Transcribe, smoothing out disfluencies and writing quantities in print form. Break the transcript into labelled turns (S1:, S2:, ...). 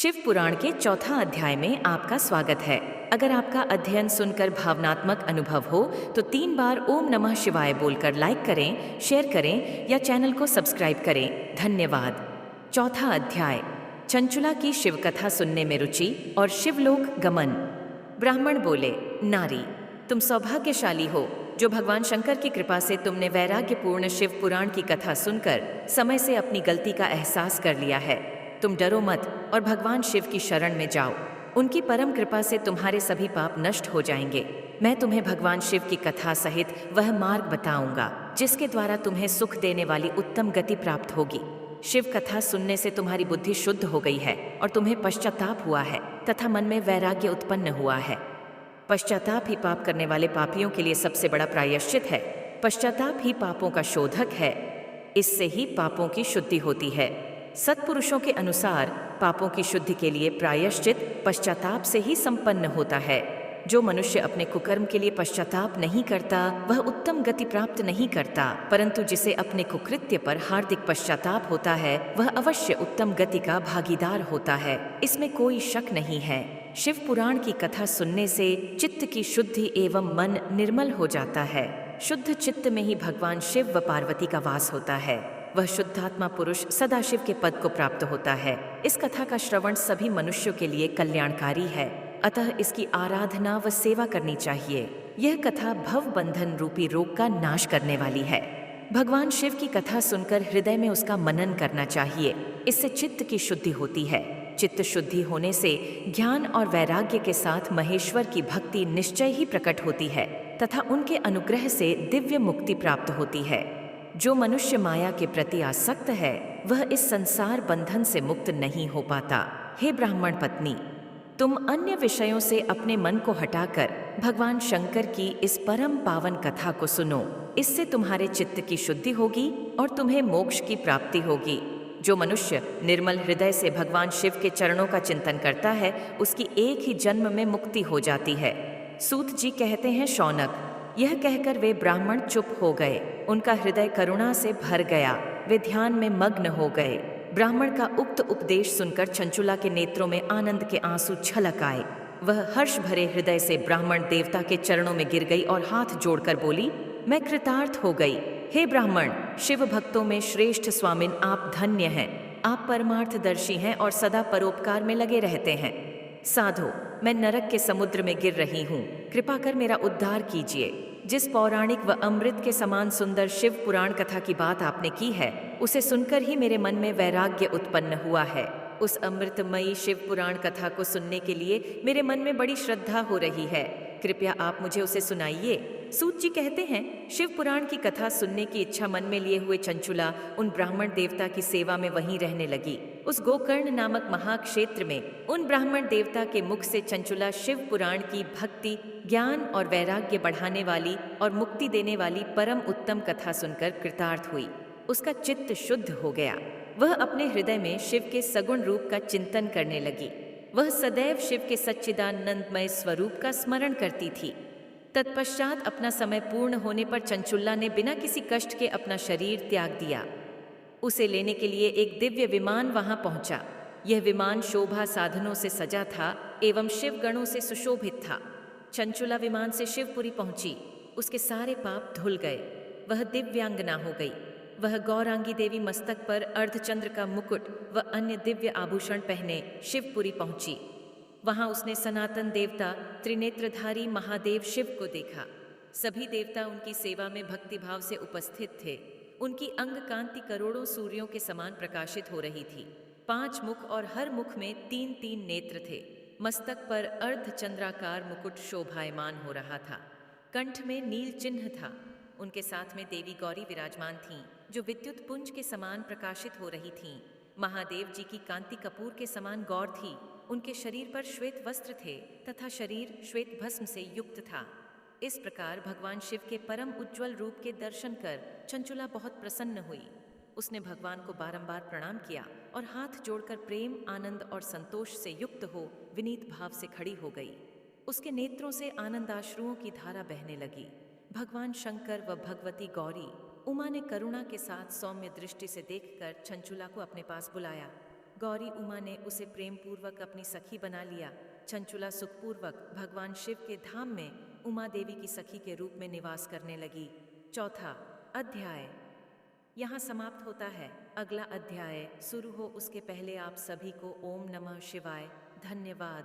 S1: शिव पुराण के चौथा अध्याय में आपका स्वागत है। अगर आपका अध्ययन सुनकर भावनात्मक अनुभव हो तो 3 बार ओम नमः शिवाय बोलकर लाइक करें, शेयर करें या चैनल को सब्सक्राइब करें। धन्यवाद। चौथा अध्याय, चंचुला की शिव कथा सुनने में रुचि और शिवलोक गमन। ब्राह्मण बोले, नारी, तुम सौभाग्यशाली हो जो भगवान शंकर की कृपा से तुमने वैराग्यपूर्ण शिव पुराण की कथा सुनकर समय से अपनी गलती का एहसास कर लिया है। तुम डरो मत और भगवान शिव की शरण में जाओ। उनकी परम कृपा से तुम्हारे सभी पाप नष्ट हो जाएंगे। मैं तुम्हें भगवान शिव की कथा सहित वह मार्ग बताऊंगा जिसके द्वारा तुम्हें सुख देने वाली उत्तम गति प्राप्त होगी। शिव कथा सुनने से तुम्हारी बुद्धि शुद्ध हो गई है और तुम्हें पश्चाताप हुआ है तथा मन में वैराग्य उत्पन्न हुआ है। पश्चाताप ही पाप करने वाले पापियों के लिए सबसे बड़ा प्रायश्चित है। पश्चाताप ही पापों का शोधक है। इससे ही पापों की शुद्धि होती है। सत्पुरुषों के अनुसार पापों की शुद्धि के लिए प्रायश्चित पश्चाताप से ही संपन्न होता है। जो मनुष्य अपने कुकर्म के लिए पश्चाताप नहीं करता वह उत्तम गति प्राप्त नहीं करता, परंतु जिसे अपने कुकृत्य पर हार्दिक पश्चाताप होता है वह अवश्य उत्तम गति का भागीदार होता है। इसमें कोई शक नहीं है। शिव पुराण की कथा सुनने से चित्त की शुद्धि एवं मन निर्मल हो जाता है। शुद्ध चित्त में ही भगवान शिव व पार्वती का वास होता है। वह शुद्धात्मा पुरुष सदाशिव के पद को प्राप्त होता है। इस कथा का श्रवण सभी मनुष्यों के लिए कल्याणकारी है, अतः इसकी आराधना व सेवा करनी चाहिए। यह कथा भव बंधन रूपी रोग का नाश करने वाली है। भगवान शिव की कथा सुनकर हृदय में उसका मनन करना चाहिए। इससे चित्त की शुद्धि होती है। चित्त शुद्धि होने से ज्ञान और वैराग्य के साथ महेश्वर की भक्ति निश्चय ही प्रकट होती है तथा उनके अनुग्रह से दिव्य मुक्ति प्राप्त होती है। जो मनुष्य माया के प्रति आसक्त है वह इस संसार बंधन से मुक्त नहीं हो पाता। हे ब्राह्मण पत्नी, तुम अन्य विषयों से अपने मन को हटाकर भगवान शंकर की इस परम पावन कथा को सुनो। इससे तुम्हारे चित्त की शुद्धि होगी और तुम्हें मोक्ष की प्राप्ति होगी। जो मनुष्य निर्मल हृदय से भगवान शिव के चरणों का चिंतन करता है उसकी एक ही जन्म में मुक्ति हो जाती है। सूत जी कहते हैं, शौनक, यह कहकर वे ब्राह्मण चुप हो गए। उनका हृदय करुणा से भर गया। वे ध्यान में मग्न हो गए। ब्राह्मण का उक्त उपदेश सुनकर चंचुला के नेत्रों में आनंद के आंसू छलक आए। वह हर्ष भरे हृदय से ब्राह्मण देवता के चरणों में गिर गई और हाथ जोड़कर बोली, मैं कृतार्थ हो गई। हे ब्राह्मण, शिव भक्तों में श्रेष्ठ स्वामिन, आप धन्य हैं। आप परमार्थदर्शी हैं और सदा परोपकार में लगे रहते हैं। साधो, मैं नरक के समुद्र में गिर रही हूँ, कृपा कर मेरा उद्धार कीजिए। जिस पौराणिक व अमृत के समान सुंदर शिव पुराण कथा की बात आपने की है उसे सुनकर ही मेरे मन में वैराग्य उत्पन्न हुआ है। उस अमृतमयी शिव पुराण कथा को सुनने के लिए मेरे मन में बड़ी श्रद्धा हो रही है। कृपया आप मुझे उसे सुनाइए। सूत जी कहते हैं, शिव पुराण की कथा सुनने की इच्छा मन में लिए हुए चंचुला उन ब्राह्मण देवता की सेवा में वहीं रहने लगी। उस गोकर्ण नामक महाक्षेत्र में उन ब्राह्मण देवता के मुख से चंचुला शिव पुराण की भक्ति, ज्ञान और वैराग्य बढ़ाने वाली और मुक्ति देने वाली परम उत्तम कथा सुनकर कृतार्थ हुई। उसका चित्त शुद्ध हो गया। वह अपने हृदय में शिव के सगुण रूप का चिंतन करने लगी। वह सदैव शिव के सच्चिदानंदमय स्वरूप का स्मरण करती थी। तत्पश्चात अपना समय पूर्ण होने पर चंचुला ने बिना किसी कष्ट के अपना शरीर त्याग दिया। उसे लेने के लिए एक दिव्य विमान वहां पहुंचा। यह विमान शोभा साधनों से सजा था एवं शिवगणों से सुशोभित था। चंचुला विमान से शिवपुरी पहुंची। उसके सारे पाप धुल गए। वह दिव्यांगना हो गई। वह गौरांगी देवी मस्तक पर अर्धचंद्र का मुकुट व अन्य दिव्य आभूषण पहने शिवपुरी पहुंची। वहां उसने सनातन देवता त्रिनेत्रधारी महादेव शिव को देखा। सभी देवता उनकी सेवा में भक्तिभाव से उपस्थित थे। उनकी अंग कांति करोड़ों सूर्यों के समान प्रकाशित हो रही थी। 5 मुख और हर मुख में 3-3 नेत्र थे। मस्तक पर अर्धचंद्राकार मुकुट शोभायमान हो रहा था। कंठ में नील चिन्ह था। उनके साथ में देवी गौरी विराजमान थीं, जो विद्युत पुंज के समान प्रकाशित हो रही थीं। महादेव जी की कांति कपूर के समान गौर थी। उनके शरीर पर श्वेत वस्त्र थे तथा शरीर श्वेत भस्म से युक्त था। इस प्रकार भगवान शिव के परम उज्ज्वल रूप के दर्शन कर चंचुला बहुत प्रसन्न हुई। उसने भगवान को बारंबार प्रणाम किया और हाथ जोड़कर प्रेम, आनंद और संतोष से युक्त हो विनीत भाव से खड़ी हो गई। उसके नेत्रों से आनंदाश्रुओं की धारा बहने लगी। भगवान शंकर व भगवती गौरी उमा ने करुणा के साथ सौम्य दृष्टि से देखकर चंचुला को अपने पास बुलाया। गौरी उमा ने उसे प्रेम पूर्वक अपनी सखी बना लिया। चंचुला सुखपूर्वक भगवान शिव के धाम में उमा देवी की सखी के रूप में निवास करने लगी। चौथा अध्याय यहाँ समाप्त होता है। अगला अध्याय शुरू हो उसके पहले आप सभी को ओम नमः शिवाय। धन्यवाद।